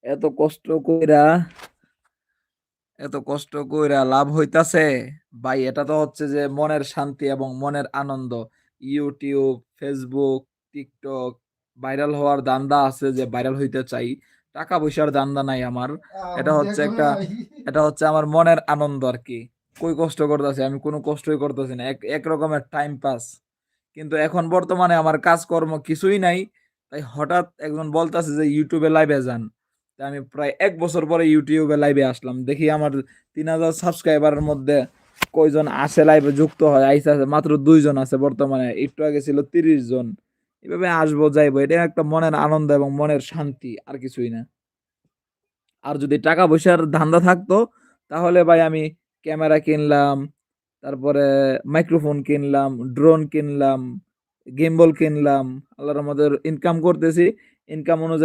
এত কষ্ট কইরা এত কষ্ট কইরা লাভ হইতাছে? ভাই এটা তো হচ্ছে যে মনের শান্তি এবং মনের আনন্দ। YouTube, Facebook, TikTok ভাইরাল হওয়ার ধান্দা আছে যে ভাইরাল হইতে চাই। টাকা-পয়সার ধান্দা নাই আমার। এটা হচ্ছে একটা এটা হচ্ছে আমার মনের আনন্দ আরকি। কই কষ্ট করতাছি? আমি কোনো কষ্টই করতেছি না। এক রকমের টাইম পাস। কিন্তু এখন বর্তমানে আমার কাজকর্ম কিছুই নাই। তাই হঠাৎ একজন বলতাছে যে YouTube এ লাইভে যান। তা আমি প্রায় ১ বছর পরে YouTube এ লাইভে আসলাম। দেখি আমার ৩,০০০ সাবস্ক্রাইবারের মধ্যে কয়জন আসে লাইভে যুক্ত হয়। আইছে মাত্র ২ জন আছে বর্তমানে। একটু আগে ছিল ৩০ জন। এভাবে আসবো যাইবো। এটা একটা মনের আনন্দ এবং মনের শান্তি। আর কিছুই না। আর যদি টাকা-পয়সার ধান্দা থাকতো, তাহলে ভাই আমি ক্যামেরা কিনলাম, তারপরে মাইক্রোফোন কিনলাম, ড্রোন কিনলাম, গিম্বল কিনলাম। আল্লাহর রহমতে ইনকাম করতেছি। ইনকাম অনুযায়ী